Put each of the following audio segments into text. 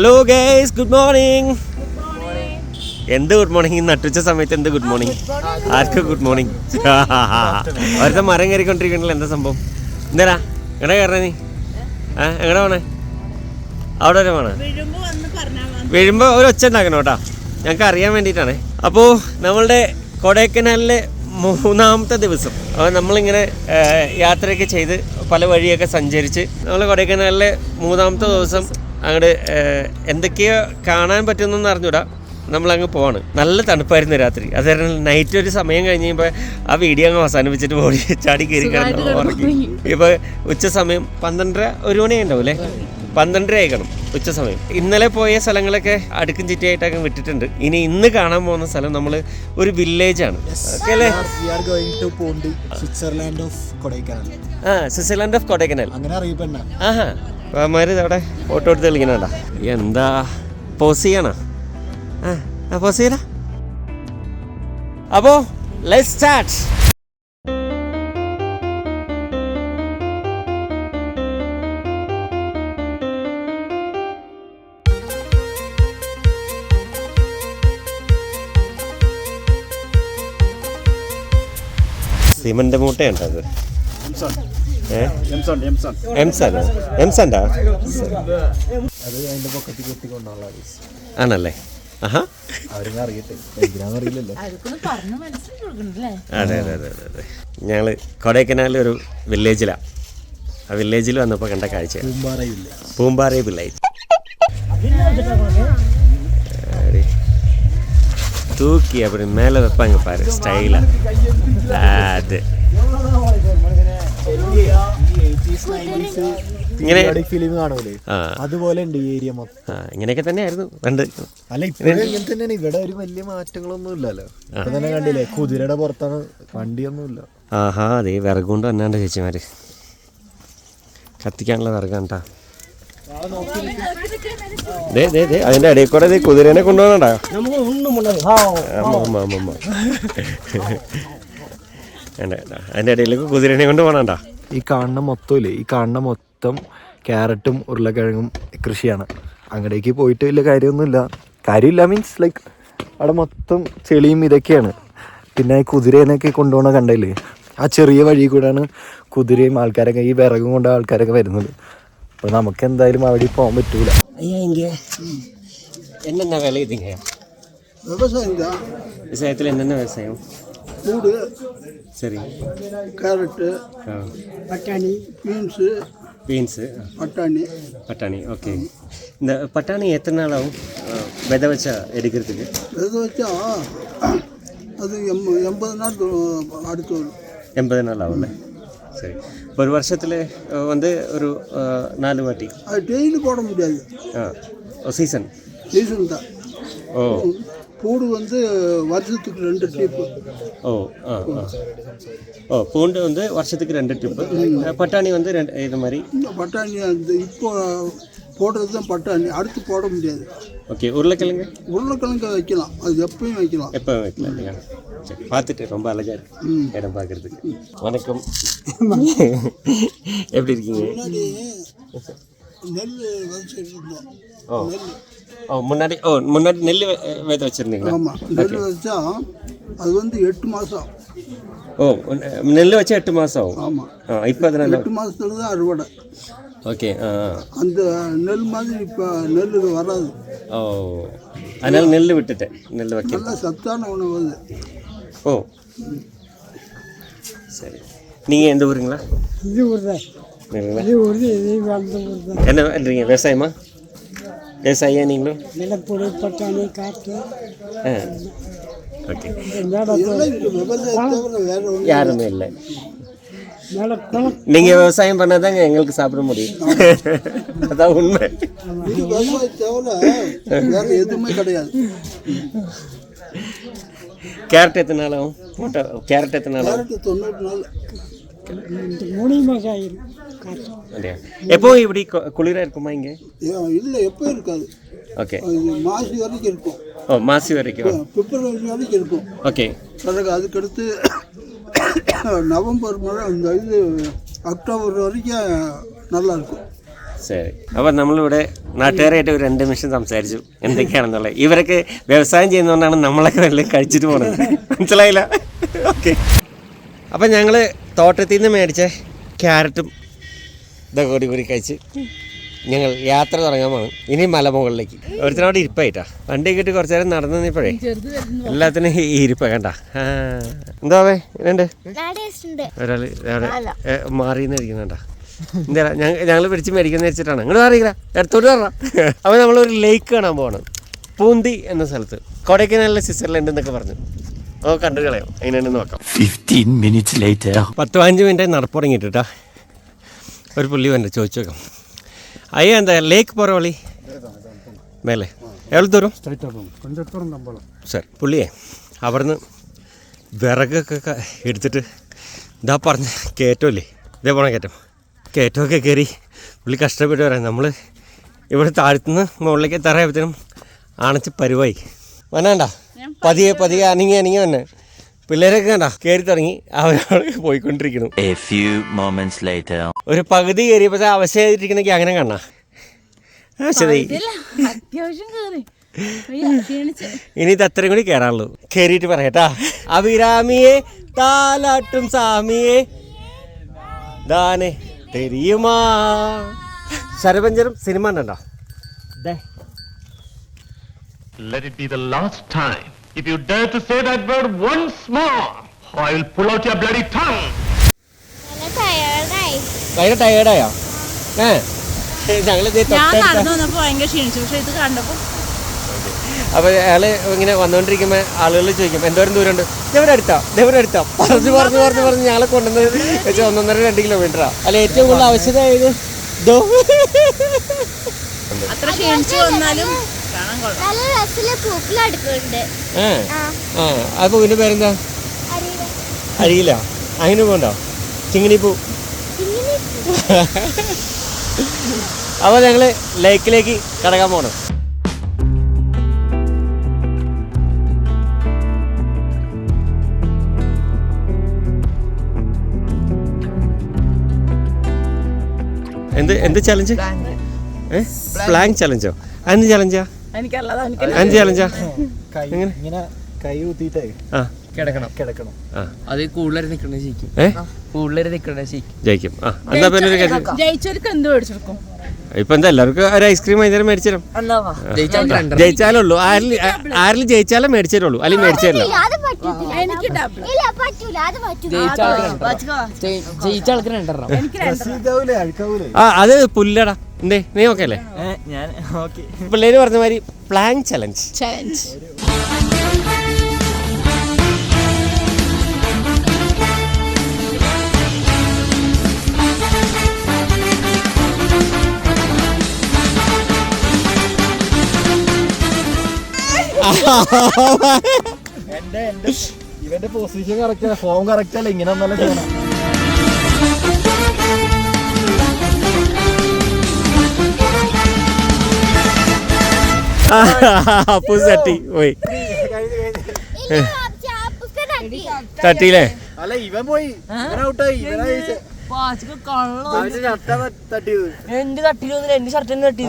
Hello guys, good morning. എന്ത് good morning? നട്ടുച്ച സമയത്ത് എന്ത് ഗുഡ് മോർണിംഗ്? ആർക്കും ഗുഡ് മോർണിംഗ്. അവരുടെ മരം കയറിക്കൊണ്ടിരിക്കണല്ലോ, എന്താ സംഭവം? എന്താ എങ്ങനെ കയറണേ നീ? എങ്ങനെ പോണേ? അവിടെ വരെ പോണേ? വീഴുമ്പോൾ ഒരു ഒച്ച ഉണ്ടാക്കണം കേട്ടോ, ഞങ്ങൾക്ക് അറിയാൻ വേണ്ടിയിട്ടാണ്. അപ്പോൾ നമ്മളുടെ കൊടൈക്കനാലിലെ 3ാമത്തെ ദിവസം. അപ്പോൾ നമ്മളിങ്ങനെ യാത്രയൊക്കെ ചെയ്ത് പല വഴിയൊക്കെ സഞ്ചരിച്ച് നമ്മൾ കൊടൈക്കനാലിലെ 3ാമത്തെ ദിവസം അങ്ങോട്ട് എന്തൊക്കെയോ കാണാൻ പറ്റുമെന്നൊന്നും അറിഞ്ഞൂടാ, നമ്മളങ്ങ് പോവാണ്. നല്ല തണുപ്പായിരുന്നു രാത്രി. അത് കാരണം നൈറ്റ് ഒരു സമയം കഴിഞ്ഞ് കഴിയുമ്പോൾ ആ വീഡിയോ അങ്ങ് അവസാനിപ്പിച്ചിട്ട് ഓടി ചാടി കയറി കിടന്നു ഉറങ്ങി. ഇപ്പോൾ ഉച്ച സമയം 12:30 1 മണി ഉണ്ടാവും അല്ലേ? 12:30 ആയിക്കണം ഉച്ച സമയം. ഇന്നലെ പോയ സ്ഥലങ്ങളൊക്കെ അടുക്കും ചിറ്റയായിട്ടൊക്കെ വിട്ടിട്ടുണ്ട്. ഇനി ഇന്ന് കാണാൻ പോകുന്ന സ്ഥലം നമ്മൾ ഒരു വില്ലേജാണ്. സ്വിറ്റ്സർലാൻഡ് ഓഫ് കൊടൈക്കനാൽ അങ്ങനെ അറിയപ്പെടുന്ന. ആഹാ, അവന്മാര് അവിടെ ഫോട്ടോ എടുത്ത് കളിക്കണ. എന്താ പോസ് ചെയ്യണോ? പോസ് ചെയ്യണ. അപ്പോ ലെറ്റ്സ് സ്റ്റാർട്ട്. സിമന്റ് മൂട്ടയുണ്ടോ അത്? ആണല്ലേ? ആഹാ, അതെ അതെ അതെ അതെ അതെ. ഞങ്ങള് കൊടൈക്കനാലിൽ ഒരു വില്ലേജിലാണ്. ആ വില്ലേജിൽ വന്നപ്പോൾ കണ്ട കാഴ്ച പൂമ്പാറൈ വില്ലേജ്. தூக்கி அப்படி மேலே வைப்பாங்க பாரு, ஸ்டைலாக. அது ഇങ്ങനെ ഫിലിം കാണൂലേ, അതുപോലെ ഉണ്ട് ഈ ഏരിയ മൊത്തം. ഇങ്ങനെയൊക്കെ തന്നെയായിരുന്നു പണ്ട്. അല്ല ഇങ്ങനെ തന്നെയാണ്. ഇവിടെ ഒരു വലിയ മാറ്റങ്ങളൊന്നും ഇല്ലല്ലോ. ഇപ്പൊ തന്നെ കണ്ടില്ലേ, കുതിരയുടെ പുറത്താണ്, വണ്ടിയൊന്നുമില്ല. ആഹാ, അതെ വിറകുകൊണ്ട് തന്നെയാണ്ട് ചേച്ചിമാര് കത്തിക്കാനുള്ള വിറകാണ്ടാ. അതിന്റെ ഇടയിൽ കൂടെ കുതിരനെ കൊണ്ടുപോകണണ്ടാ. അതിന്റെ ഇടയിലേക്ക് കുതിരനെ കൊണ്ട് പോകണണ്ടാ. ഈ കാണുന്ന മൊത്തം ക്യാരറ്റും ഉരുളക്കിഴങ്ങും കൃഷിയാണ്. അങ്ങടേക്ക് പോയിട്ട് വലിയ കാര്യമില്ല മീൻസ് ലൈക്ക് അവിടെ മൊത്തം ചെളിയും ഇതൊക്കെയാണ്. പിന്നെ കുതിരേനൊക്കെ കൊണ്ടുപോകണ കണ്ടില്ലേ, ആ ചെറിയ വഴി കൂടെയാണ് കുതിരയും ആൾക്കാരൊക്കെ ഈ വിറകും കൊണ്ട് ആൾക്കാരൊക്കെ വരുന്നത്. അപ്പോൾ നമുക്ക് എന്തായാലും അവിടെ പോകാൻ പറ്റൂല. என்னென்ன வேலை இதுங்க? விவசாயம் தான். விவசாயத்தில் என்னென்ன விவசாயம்? பூடு, சரி, கேரட்டு, பட்டாணி, பீன்ஸு, பட்டாணி. ஓகே. இந்த பட்டாணி எத்தனை நாள் ஆகும் விதை வச்சா எடுக்கிறதுக்கு? விதை வச்சா அது 80 நாள் அடுத்து வரும். 80 நாள் ஆகும்ல? சரி. ஒரு வருஷத்தில் வந்து ஒரு 4 வாட்டி. அது டெய்லி போட முடியாது. சீசன் தான். ஓ, பூண்டு வந்து வருஷத்துக்கு 2 ட்ரிப்பு. ஓ பூண்டு வந்து வருஷத்துக்கு 2 ட்ரிப்பு. பட்டாணி வந்து இது மாதிரி. பட்டாணி அந்த இப்போ போடுறது தான் பட்டாணி, அடுத்து போட முடியாது. ஓகே. உருளைக்கிழங்கு வைக்கலாம், அது எப்பவும் வைக்கலாம் இல்லையா? சரி, பார்த்துட்டு ரொம்ப அழகாக இருக்கு இடம் பார்க்குறதுக்கு. வணக்கம், எப்படி இருக்கீங்க? நெல் விதைச்சிட்டு இருந்தோம். முன்னாடி நெல் விதை வச்சுருந்தீங்களா? ஆமாம், நெல் வச்சா அது வந்து 8 மாதம். ஓ, நெல் வச்சா 8 மாதம் ஆகும். ஆமாம். இப்போ அதனால் 8 மாதத்துல தான் அறுவடை. ஓகே. அந்த நெல் மாதிரி இப்போ நெல் வராது. ஓ, அதனால நெல் விட்டுட்டேன். நெல் வைக்க நல்லா சத்தான உணவு அது. ஓ, சரி. நீங்கள் எந்த ஊருங்களா? இது ஊர் தான். என்ன பண்ணுறீங்க? விவசாயமா? விவசாயியா நீங்களும்? நிலப்பொடி, பட்டாணி, காற்று. ஓகே. யாருமே இல்லை. நீங்கள் விவசாயம் பண்ணாதாங்க எங்களுக்கு சாப்பிட முடியும். அதான் உண்மை. எதுவுமே கிடையாது. கேரட் எத்தனை நாள் ஆகும்? கேரட் எத்தனை நாள் ஆகும்? 90 நாள். 3 மாதம் ஆயிரும். எப்போ இப்படி குளிராக இருக்குமா இங்கே? இல்லை, எப்போ இருக்காது. ஓகே. மாசி வரைக்கும் இருக்கும். ஓ, மாசி வரைக்கும். பிப்ரவரி வரைக்கும் இருக்கும். ஓகே. அதுக்கடுத்து நவம்பர் மழை, இந்த இது அக்டோபர் வரைக்கும் நல்லா இருக்கும். ശരി. അപ്പം നമ്മളിവിടെ നാട്ടുകാരായിട്ട് ഒരു 2 നിമിഷം സംസാരിച്ചു എന്തൊക്കെയാണെന്നുള്ളത്. ഇവരൊക്കെ വ്യവസായം ചെയ്യുന്നതുകൊണ്ടാണ് നമ്മളൊക്കെ നല്ല കഴിച്ചിട്ട് പോണത്. മനസ്സിലായില്ല? ഓക്കെ. അപ്പം ഞങ്ങൾ തോട്ടത്തിൽ നിന്ന് മേടിച്ച ക്യാരറ്റും ഇതൊക്കെ കൂടി കഴിച്ച് ഞങ്ങൾ യാത്ര തുടങ്ങാൻ പോകും. ഇനി മലമുകളിലേക്ക്. ഒരുത്തനോട് ഇരിപ്പായിട്ടാ വണ്ടി കിട്ടി കുറച്ചു നേരം നടന്നു നിന്നപ്പോഴേ എല്ലാത്തിനും ഈ ഇരിപ്പ കണ്ട. എന്താ എന്നുണ്ട് ഒരാൾ മാറിന്ന് ഇരിക്കുന്നുണ്ടാ. എന്താ ഞങ്ങൾ പിടിച്ച് മേടിക്കുന്ന വെച്ചിട്ടാണ്. ഇങ്ങോട്ട് മാറിയില്ല, എടുത്തോട്ട് പറഞ്ഞ. അപ്പോൾ നമ്മളൊരു ലേക്ക് കാണാൻ പോകണം, പൂന്തി എന്ന സ്ഥലത്ത്. കൊടൈക്കനാലിലെ സ്വിറ്റ്സർലൻഡ് എന്നൊക്കെ പറഞ്ഞു. ഓ കണ്ടു കളയാം, അതിനുണ്ടെന്ന് നോക്കാം. 10-15 മിനിറ്റ് നടപ്പ് തുടങ്ങിയിട്ടാ. ഒരു പുള്ളി വന്നെ ചോദിച്ചു നോക്കാം. അയ്യ എന്താ ലേക്ക് പോகிற വഴി മേലെ എവിടെ ദൂരം? സാർ പുള്ളിയെ അവിടുന്ന് വിറകൊക്കെ എടുത്തിട്ട് ഇതാ പറഞ്ഞ കയറ്റമില്ലേ, ഇതേ പോണ കയറ്റമൊക്കെ കയറി പുള്ളി കഷ്ടപ്പെട്ട് പറയാം. നമ്മൾ ഇവിടെ താഴ്ത്തുനിന്ന് മുകളിലേക്ക് എത്താറായപ്പോഴത്തേനും അണച്ച് പരുവായി വന്നാണ്ട. പതിയെ അനങ്ങി വന്നെ പിള്ളേരൊക്കെ കണ്ട കയറി തുടങ്ങി. അവരോട് പോയിക്കൊണ്ടിരിക്കുന്നു. ഒരു പകുതി കയറിയപ്പോൾ അവശയായിരിക്കണമെങ്കിൽ അങ്ങനെ കാണാ. ഇനി ഇത് അത്രയും കൂടി കയറാനുള്ളൂ. കയറിയിട്ട് പറയട്ടാ. അഭിരാമിയെ താലാട്ടും സാമിയെ ദാനെ തെരിയുമാ. ശരപഞ്ചരം സിനിമ ഉണ്ടോ? Let it be the last time. If you dare to say that word once more, I will pull out your bloody tongue. ഭയങ്കര ടയേർഡായോ? അപ്പൊ അയാള് ഇങ്ങനെ വന്നോണ്ടിരിക്കുമ്പോ ആളുകൾ ചോദിക്കും എന്തോരം ദൂരമുണ്ട്. ദേവരടുത്താ പറഞ്ഞു ഞങ്ങളെ കൊണ്ടുവന്നത് 1.5-2 കിലോമീറ്ററാ. അല്ല ഏറ്റവും കൂടുതൽ ആവശ്യമായത് ആ പൂവിന്റെ പേരെന്താ? അരിയില്ല. അതിന് പോണ്ടോ? ചിങ്ങിണിപ്പൂ. അപ്പൊ ഞങ്ങള് ലേക്കിലേക്ക് കടക്കാൻ പോണം. എന്ത് ചലഞ്ച്? പ്ലാങ് ചലഞ്ചോ? എന്ത് ചലഞ്ചാ? എന്ത് ചലഞ്ചാ? എങ്ങനെ കൈ ഊത്തിട്ടേ കിടക്കണം. അത് കൂടുതൽ ജയിക്കും. എന്നാ പിന്നെ ഇപ്പൊ എന്താ എല്ലാവർക്കും ഒരു ഐസ്ക്രീം വൈകുന്നേരം മേടിച്ചു. ജയിച്ചാലുള്ളൂ. ആരിലും ജയിച്ചാലേ മേടിച്ചേരുള്ളൂ, അല്ലെങ്കിൽ മേടിച്ചേരില്ല. അത് പുല്ലടാ. എന്തേ നീ ഓക്കെ അല്ലേ? പിള്ളേര് പറഞ്ഞ മാതിരി പ്ലാങ് ചലഞ്ച്. ഇവന്റെ പൊസിഷൻ കറക്റ്റ്, ഫോം കറക്റ്റ് അല്ല. ഇങ്ങനെ ഒന്നല്ല ചെയ്യണം. തട്ടിയില്ലേ? അല്ല ഇവൻ പോയി, ഔട്ടായി.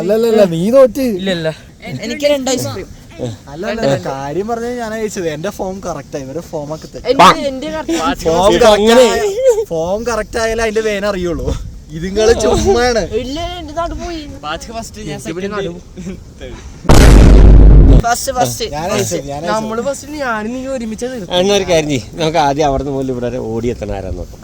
അല്ലല്ല നീ തോറ്റ്. ഇല്ലല്ല എനിക്ക് 2 ഐസ്ക്രീം. അല്ല കാര്യം പറഞ്ഞ ഞാൻ അയച്ചത്. എന്റെ ഫോം കറക്റ്റ് ആയി, ഇവരെ ഫോം ഒക്കെ ഫോം കറക്റ്റ് ആയാലും അതിന്റെ വേന അറിയുള്ളൂ. ഇതുങ്ങള് ചുമ്മാണ്. എന്നൊരു കാര്യം ചെയ്യ്, നമുക്ക് ആദ്യം അവിടെ നിന്ന് പോലും ഇവിടെ ഓടിയെത്തണം. ആരാന്ന് നോക്കാം.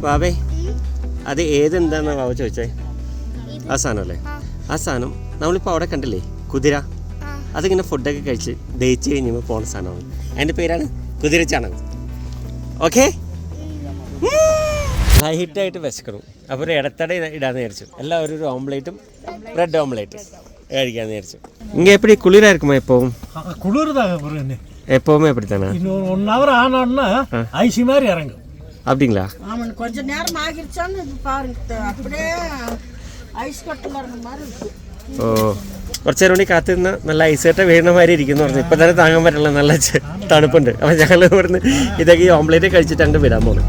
ബാബേ അത് ഏതെന്താന്നാ ബാബ ചോദിച്ചേ? ആ സാധനം അല്ലേ? ആ സാധനം നമ്മളിപ്പോൾ അവിടെ കണ്ടില്ലേ, കുതിര. അതിങ്ങനെ ഫുഡൊക്കെ കഴിച്ച് ദഹിച്ച് കഴിഞ്ഞപ്പോൾ പോണ സാധനമാണ്. അതിൻ്റെ പേരാണ് കുതിരച്ചാണകം. ഓക്കെ, ലൈറ്റായിട്ട് വിശക്കണം. അപ്പോൾ ഒരു ഇടത്തട ഇടാന്ന് വിചാരിച്ചു. എല്ലാവരും ഒരു ഓംലേറ്റും ബ്രെഡ് ഓംലേറ്റ് കഴിക്കാന്ന് വിചാരിച്ചു. ഇங்கே எப்படி குளிரா இருக்குமா? எப்பவும் குளிர்தாக எப்பவுமே எப்படித்தானே? இன்னும் 1 hour ஆனோன்னா ஐசி மாதிரி இறங்கும். அப்படிங்களா? ஆமாம், கொஞ்ச நேரம் ஆகிருச்சான்னு இது பாருங்க, அப்படியே ஐஸ் கட்டு மருந்து மாதிரி இருக்கு. ഓ കുറച്ച് നേരം കൂടി കാത്തിരുന്ന നല്ല ഐസായിട്ട് വീഴുന്ന മാതിരി ഇരിക്കുന്നു പറഞ്ഞു. ഇപ്പം തന്നെ താങ്ങാൻ പറ്റില്ല, നല്ല തണുപ്പുണ്ട്. അപ്പം ഞങ്ങൾ ഇവിടുന്ന് ഇതൊക്കെ ഈ ഓംലേറ്റ് കഴിച്ചിട്ട് അങ്ങോട്ട് വരാൻ പോകുന്നു.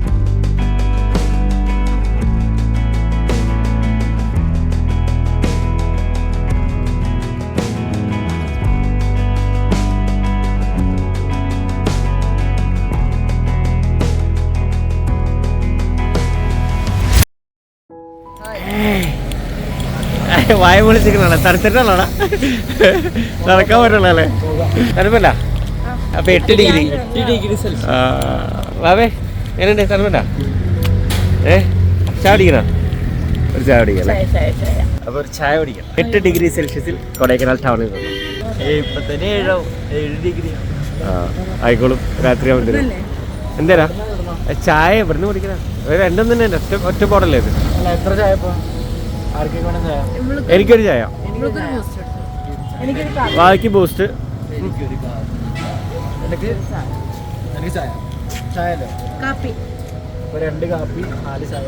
വായ പൊളിച്ചിരിക്കണ തണുത്തിട്ടാണോടാ, നടക്കാൻ പറ്റുള്ളൂ. തണുപ്പല്ല? അപ്പൊ 8 ഡിഗ്രി. വാവേ എങ്ങനെയുണ്ട്, തണുപ്പല്ല? ചായ കുടിക്കണോ? ഒരു ചായ കുടിക്കാം അല്ലേ? അപ്പൊ ഒരു ചായ കുടിക്കാം. 8 ഡിഗ്രി സെൽഷ്യസിൽ കൊടൈക്കനാൽ ടൗണിൽ നിന്ന്. ഇപ്പൊ തന്നെ 7 ഡിഗ്രി. ആയിക്കോളും, രാത്രി ആവുമ്പോൾ എന്തേരാ ചായ ഇവിടുന്ന് കുടിക്കണ? രണ്ടൊന്നും തന്നെ ഒറ്റ പോടല്ലേ ഇത്? എത്ര ചായ ഇപ്പൊ ആർക്കൊക്കെ വേണം ചായ? എനിക്കൊരു ചായ, ബാക്കി ബൂസ്റ്റ്. എനിക്ക് ചായ. ചായ അല്ലേ? കാപ്പി. ഇപ്പൊ 2 കാപ്പി 4 ചായ.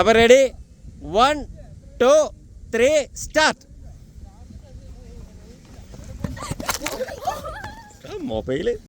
അപ്പൊ റെഡി, 1 2 3 സ്റ്റാർട്ട്. മൊബൈല്